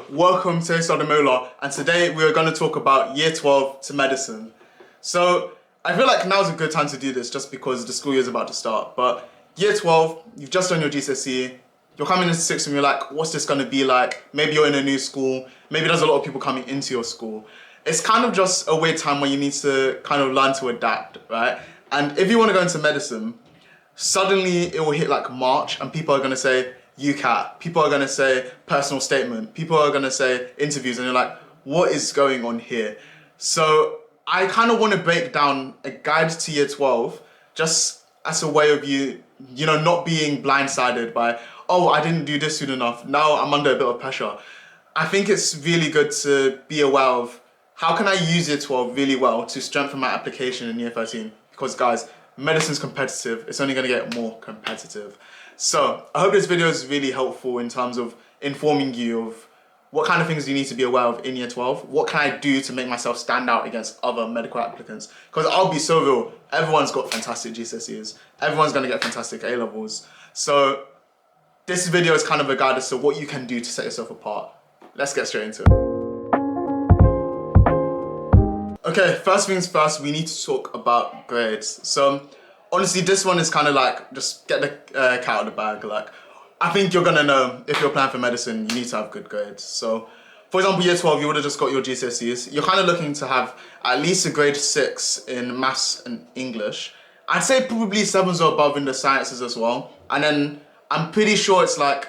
welcome to demola, and today we are going to talk about year 12 to medicine. So I feel like now's a good time to do this just because the school year is about to start. But year 12, you've just done your GCSE, you're coming into 6th and you're like, what's this going to be like? Maybe you're in a new school, maybe there's a lot of people coming into your school. It's kind of just a weird time where you need to kind of learn to adapt, right? And if you want to go into medicine, suddenly it will hit like March and people are going to say UCAT, people are going to say personal statement, people are going to say interviews, and you're like, what is going on here? So I kind of want to break down a guide to year 12 just as a way of you know, not being blindsided by, oh, I didn't do this soon enough, now I'm under a bit of pressure. I think it's really good to be aware of how can I use year 12 really well to strengthen my application in year 13? Because guys, medicine's competitive, it's only gonna get more competitive. So I hope this video is really helpful in terms of informing you of what kind of things you need to be aware of in year 12. What can I do to make myself stand out against other medical applicants? Because I'll be so real, everyone's got fantastic GCSEs, everyone's gonna get fantastic A-levels. So this video is kind of a guide as to what you can do to set yourself apart. Let's get straight into it. Okay, first things first, we need to talk about grades. So honestly, this one is kind of like, just get the cat out of the bag. Like, I think you're gonna know if you're applying for medicine, you need to have good grades. So for example, year 12, you would have just got your GCSEs. You're kind of looking to have at least a grade 6 in maths and English. I'd say probably 7s or above in the sciences as well. And then I'm pretty sure it's like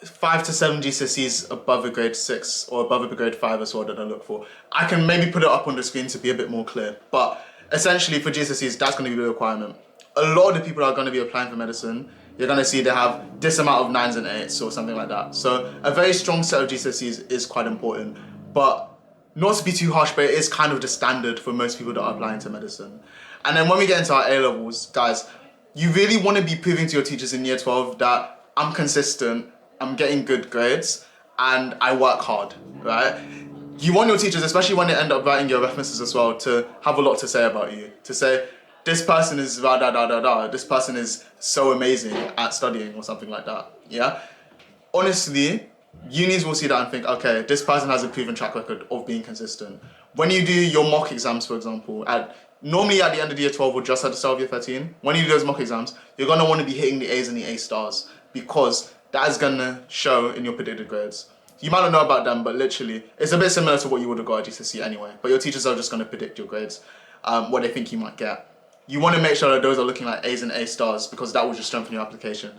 5 to 7 GCSEs above a grade 6 or above a grade 5 as well that I look for. I can maybe put it up on the screen to be a bit more clear, but essentially for GCSEs, that's going to be the requirement. A lot of the people that are going to be applying for medicine, you're going to see they have this amount of 9s and 8s or something like that. So a very strong set of GCSEs is quite important, but not to be too harsh, but it is kind of the standard for most people that are applying to medicine. And then when we get into our A-levels, guys, you really want to be proving to your teachers in year 12 that I'm consistent, I'm getting good grades, and I work hard, right? You want your teachers, especially when they end up writing your references as well, to have a lot to say about you. To say, this person is this person is so amazing at studying or something like that, yeah? Honestly, unis will see that and think, okay, this person has a proven track record of being consistent. When you do your mock exams, for example, normally at the end of year 12 or just at the start of year 13, when you do those mock exams, you're gonna wanna be hitting the A's and the A stars because that is gonna show in your predicted grades. You might not know about them, but literally, it's a bit similar to what you would have got at GCSE anyway, but your teachers are just gonna predict your grades, what they think you might get. You wanna make sure that those are looking like A's and A stars because that will just strengthen your application.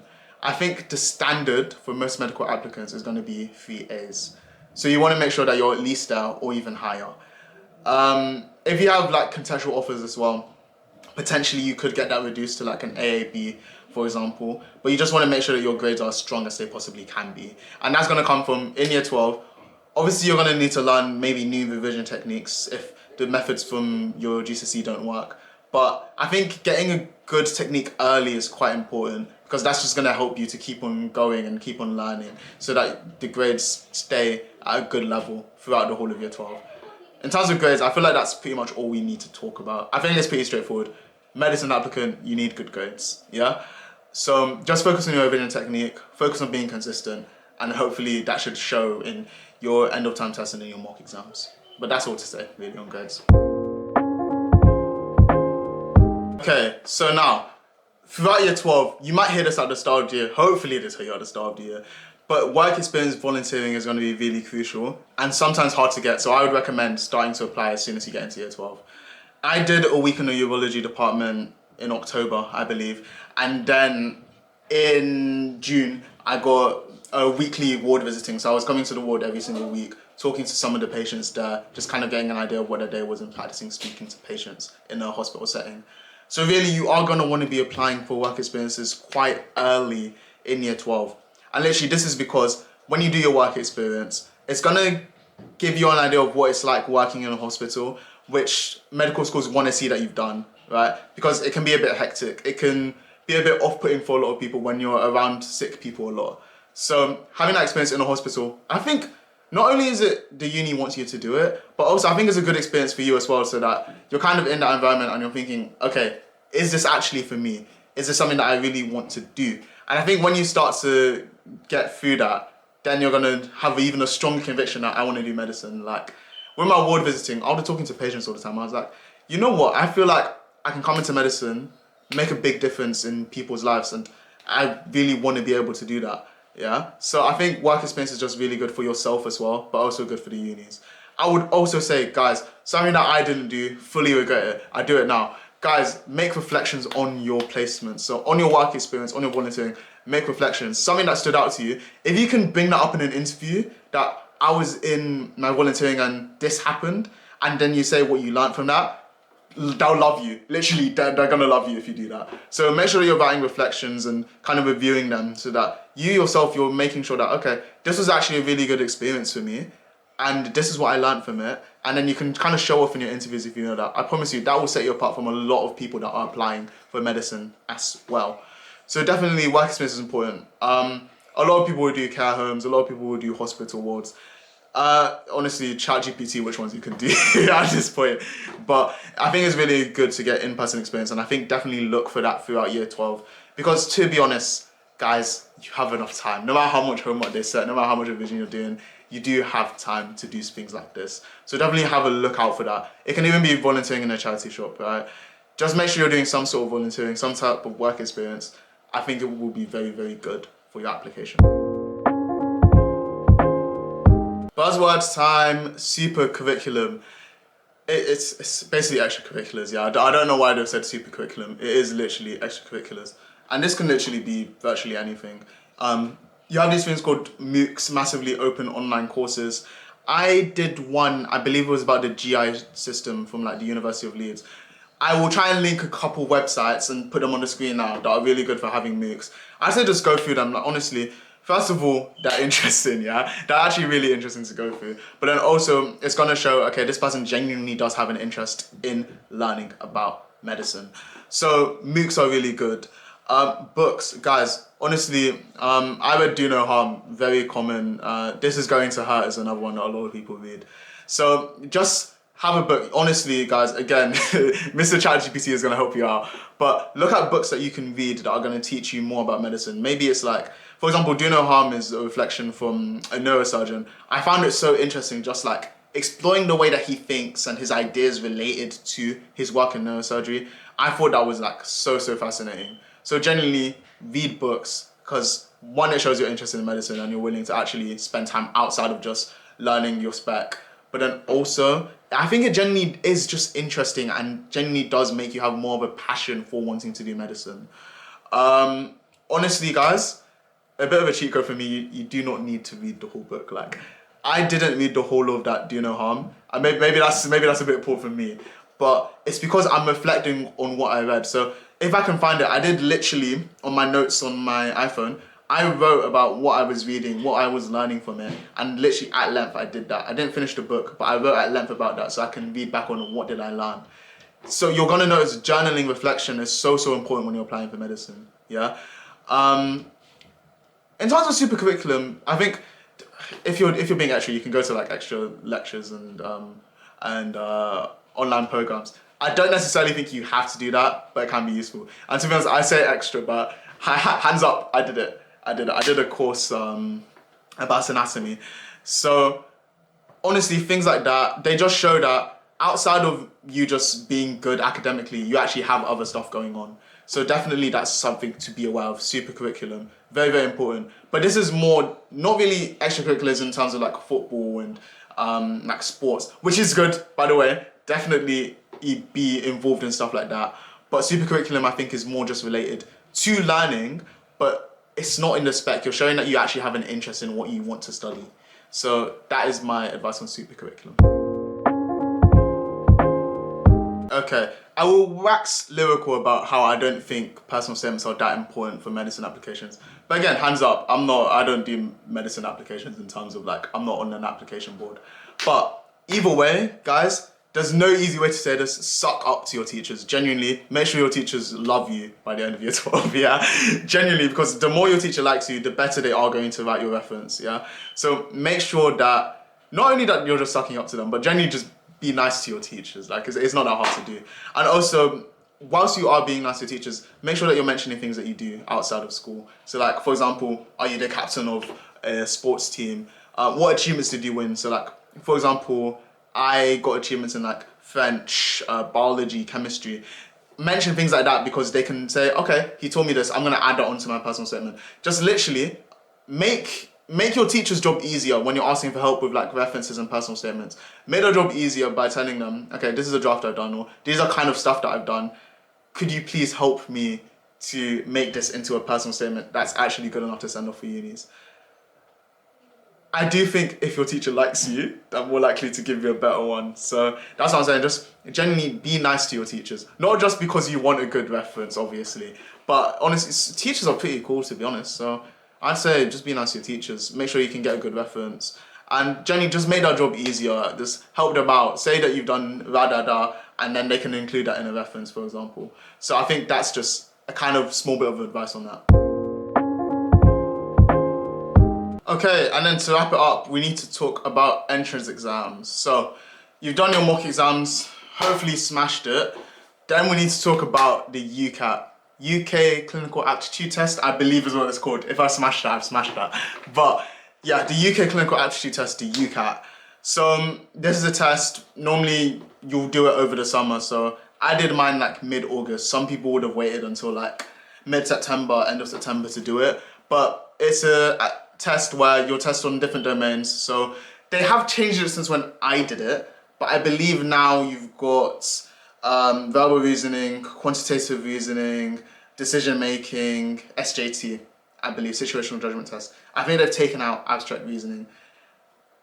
I think the standard for most medical applicants is gonna be 3 A's. So you wanna make sure that you're at least there or even higher. If you have like contextual offers as well, potentially you could get that reduced to like an AAB, for example, but you just want to make sure that your grades are as strong as they possibly can be. And that's going to come from in year 12. Obviously, you're going to need to learn maybe new revision techniques if the methods from your GCSE don't work. But I think getting a good technique early is quite important because that's just going to help you to keep on going and keep on learning so that the grades stay at a good level throughout the whole of year 12. In terms of grades, I feel like that's pretty much all we need to talk about. I think it's pretty straightforward. Medicine applicant, you need good grades, yeah? So just focus on your revision technique, focus on being consistent, and hopefully that should show in your end of time tests and in your mock exams. But that's all to say, really, on grades. Okay, so now, throughout year 12, you might hear this at the start of the year, hopefully they tell you at the start of the year, but work experience volunteering is going to be really crucial and sometimes hard to get, so I would recommend starting to apply as soon as you get into year 12. I did a week in the urology department in October, I believe, and then in June, I got a weekly ward visiting, so I was coming to the ward every single week, talking to some of the patients there, just kind of getting an idea of what their day was and practicing speaking to patients in a hospital setting. So really, you are going to want to be applying for work experiences quite early in year 12. And literally, this is because when you do your work experience, it's going to give you an idea of what it's like working in a hospital, which medical schools want to see that you've done, right? Because it can be a bit hectic. It can be a bit off-putting for a lot of people when you're around sick people a lot. So having that experience in a hospital, I think not only is it the uni wants you to do it, but also I think it's a good experience for you as well so that you're kind of in that environment and you're thinking, okay, is this actually for me? Is this something that I really want to do? And I think when you start to get through that, then you're gonna have even a stronger conviction that I want to do medicine. Like with my ward visiting, I was talking to patients all the time. I was like, you know what? I feel like I can come into medicine, make a big difference in people's lives, and I really want to be able to do that. Yeah. So I think work experience is just really good for yourself as well, but also good for the unis. I would also say, guys, something that I didn't do, fully regret it. I do it now. Guys, make reflections on your placements. So on your work experience, on your volunteering, make reflections. Something that stood out to you. If you can bring that up in an interview, that I was in my volunteering and this happened, and then you say what you learned from that, they'll love you. Literally, they're gonna love you if you do that. So make sure that you're writing reflections and kind of reviewing them so that you yourself, you're making sure that, okay, this was actually a really good experience for me, and this is what I learned from it. And then you can kind of show off in your interviews if you know that. I promise you, that will set you apart from a lot of people that are applying for medicine as well. So definitely work experience is important. A lot of people will do care homes, a lot of people will do hospital wards. Honestly, ChatGPT, which ones you can do at this point. But I think it's really good to get in-person experience, and I think definitely look for that throughout year 12. Because to be honest, guys, you have enough time. No matter how much homework they set, no matter how much revision you're doing, you do have time to do things like this. So definitely have a look out for that. It can even be volunteering in a charity shop, right? Just make sure you're doing some sort of volunteering, some type of work experience. I think it will be very, very good for your application. Buzzwords time, supercurriculum. It's basically extracurriculars, yeah. I don't know why they've said supercurriculum. It is literally extracurriculars. And this can literally be virtually anything. You have these things called MOOCs, massively open online courses. I did one, I believe it was about the GI system from like the University of Leeds. I will try and link a couple websites and put them on the screen now that are really good for having MOOCs. I say just go through them, like, honestly. First of all, they're interesting, yeah? They're actually really interesting to go through. But then also, it's gonna show, okay, this person genuinely does have an interest in learning about medicine. So MOOCs are really good. Books, guys, honestly, I read Do No Harm, very common. This Is Going to Hurt is another one that a lot of people read. So just have a book. Honestly, guys, again, Mr. ChatGPT is gonna help you out. But look at books that you can read that are gonna teach you more about medicine. Maybe it's like, for example, Do No Harm is a reflection from a neurosurgeon. I found it so interesting, just like exploring the way that he thinks and his ideas related to his work in neurosurgery. I thought that was like so fascinating. So genuinely read books, because one, it shows you're interested in medicine and you're willing to actually spend time outside of just learning your spec. But then also, I think it genuinely is just interesting and genuinely does make you have more of a passion for wanting to do medicine. Honestly, guys, a bit of a cheat code for me, you do not need to read the whole book. Like, I didn't read the whole of that Do No Harm. And maybe that's a bit poor for me. But it's because I'm reflecting on what I read. So if I can find it, I did literally, on my notes on my iPhone, I wrote about what I was reading, what I was learning from it, and literally at length I did that. I didn't finish the book, but I wrote at length about that so I can read back on what did I learn. So you're gonna notice journaling reflection is so important when you're applying for medicine, yeah? In terms of supercurriculum, I think if you're being extra, you can go to like extra lectures and online programs. I don't necessarily think you have to do that, but it can be useful. And to be honest, I say extra, but hands up, I did it. I did a course about anatomy. So honestly, things like that, they just show that outside of you just being good academically, you actually have other stuff going on. So definitely that's something to be aware of, supercurriculum. Very important. But this is more, not really extracurriculars in terms of like football and like sports, which is good, by the way. Definitely be involved in stuff like that. But supercurriculum, I think, is more just related to learning, but it's not in the spec. You're showing that you actually have an interest in what you want to study. So that is my advice on supercurriculum. Okay, I will wax lyrical about how I don't think personal statements are that important for medicine applications. But again, hands up, I don't do medicine applications in terms of like, I'm not on an application board. But either way, guys, there's no easy way to say this. Suck up to your teachers. Genuinely, make sure your teachers love you by the end of year 12, yeah? Genuinely, because the more your teacher likes you, the better they are going to write your reference, yeah? So make sure that, not only that you're just sucking up to them, but genuinely just be nice to your teachers. Like, it's not that hard to do. And also, whilst you are being nice to teachers, make sure that you're mentioning things that you do outside of school. So like, for example, are you the captain of a sports team. What achievements did you win? So like, for example, I got achievements in like French, biology, chemistry. Mention things like that because they can say, okay, he told me this, I'm gonna add that onto my personal statement. Just literally make your teacher's job easier when you're asking for help with like references and personal statements. Make their job easier by telling them, okay, this is a draft I've done, or these are kind of stuff that I've done. Could you please help me to make this into a personal statement that's actually good enough to send off for unis? I do think if your teacher likes you, they're more likely to give you a better one. So that's what I'm saying. Just genuinely be nice to your teachers. Not just because you want a good reference, obviously. But honestly, teachers are pretty cool, to be honest. So I'd say just be nice to your teachers. Make sure you can get a good reference. And genuinely just make that job easier. Just help them out. Say that you've done da-da-da, and then they can include that in a reference, for example. So I think that's just a kind of small bit of advice on that. Okay, and then to wrap it up, we need to talk about entrance exams. So you've done your mock exams, hopefully smashed it. Then we need to talk about the UCAT, UK Clinical Aptitude Test, I believe is what it's called. If I smashed that, I've smashed that. But yeah, the UK Clinical Aptitude Test, the UCAT. So this is a test, normally you'll do it over the summer. So I did mine like mid-August. Some people would have waited until like mid-September, end of September to do it. But it's a test where you'll test on different domains. So they have changed it since when I did it, but I believe now you've got verbal reasoning, quantitative reasoning, decision making, SJT, I believe, situational judgment test. I think they've taken out abstract reasoning.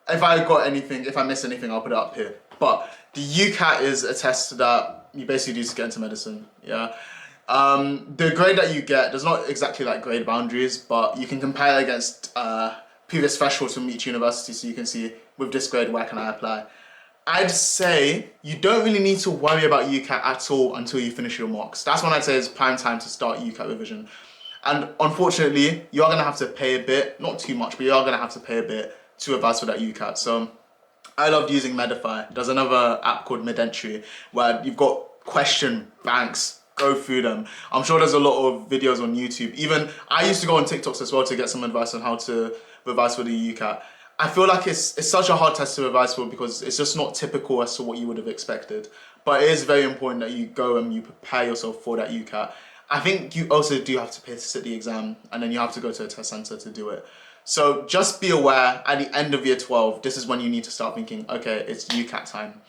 If I miss anything, I'll put it up here. But the UCAT is a test that you basically do to get into medicine, yeah. The grade that you get, there's not exactly like grade boundaries, but you can compare it against previous thresholds from each university, so you can see with this grade, where can I apply? I'd say you don't really need to worry about UCAT at all until you finish your mocks. That's when I'd say is prime time to start UCAT revision. And unfortunately, you are going to have to pay a bit, not too much, but you are going to have to pay a bit to revise for that UCAT. So I loved using Medify. There's another app called Midentry where you've got question banks. Go through them. I'm sure there's a lot of videos on YouTube. Even I used to go on TikToks as well to get some advice on how to revise for the UCAT. I feel like it's such a hard test to revise for because it's just not typical as to what you would have expected. But it is very important that you go and you prepare yourself for that UCAT. I think you also do have to pay to sit the exam, and then you have to go to a test center to do it. So just be aware, at the end of year 12, this is when you need to start thinking, okay, it's UCAT time.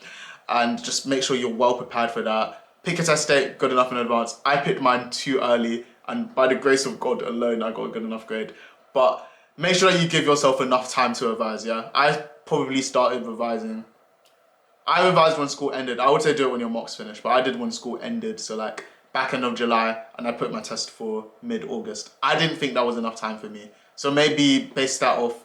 And just make sure you're well prepared for that. Pick a test date good enough in advance. I picked mine too early, and by the grace of God alone, I got a good enough grade. But make sure that you give yourself enough time to revise, yeah? I probably started revising. I revised when school ended. I would say do it when your mocks finished, but I did when school ended, so like back end of July, and I put my test for mid-August. I didn't think that was enough time for me. So maybe base that off,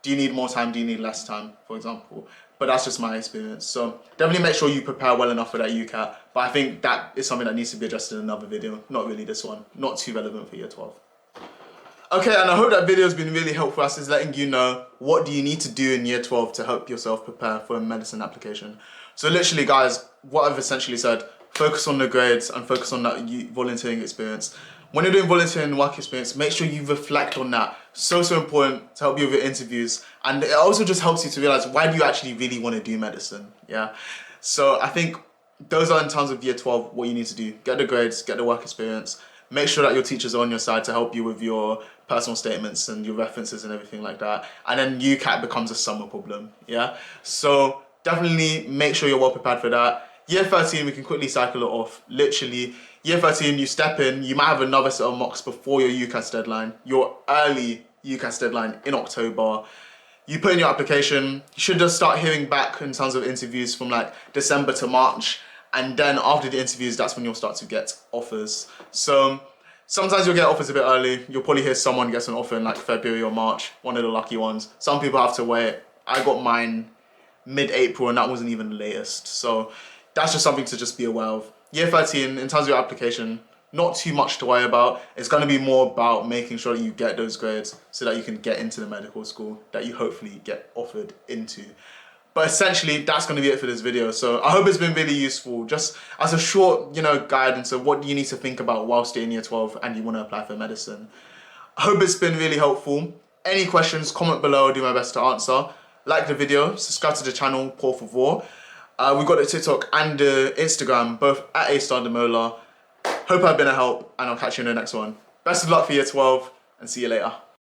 do you need more time, do you need less time, for example? But that's just my experience. So definitely make sure you prepare well enough for that UCAT. But I think that is something that needs to be addressed in another video. Not really this one. Not too relevant for year 12. Okay, and I hope that video has been really helpful as is letting you know what do you need to do in year 12 to help yourself prepare for a medicine application. So literally, guys, what I've essentially said, focus on the grades and focus on that volunteering experience. When you're doing volunteering and work experience, make sure you reflect on that. So important to help you with your interviews. And it also just helps you to realize, why do you actually really want to do medicine? Yeah. So I think those are in terms of year 12, what you need to do. Get the grades, get the work experience. Make sure that your teachers are on your side to help you with your personal statements and your references and everything like that. And then UCAT becomes a summer problem. Yeah. So definitely make sure you're well prepared for that. Year 13, we can quickly cycle it off. Literally, year 13, you step in, you might have another set of mocks before your UCAS deadline, your early UCAS deadline in October. You put in your application, you should just start hearing back in terms of interviews from like December to March. And then after the interviews, that's when you'll start to get offers. So sometimes you'll get offers a bit early. You'll probably hear someone gets an offer in like February or March, one of the lucky ones. Some people have to wait. I got mine mid-April and that wasn't even the latest. So that's just something to just be aware of. Year 13, in terms of your application, not too much to worry about. It's going to be more about making sure that you get those grades so that you can get into the medical school that you hopefully get offered into. But essentially, that's going to be it for this video. So I hope it's been really useful, just as a short, guidance of what you need to think about whilst you're in year 12 and you want to apply for medicine. I hope it's been really helpful. Any questions, comment below, I'll do my best to answer. Like the video, subscribe to the channel, por favor. We've got the TikTok and the Instagram, both at demola. Hope I've been a help, and I'll catch you in the next one. Best of luck for year 12, and see you later.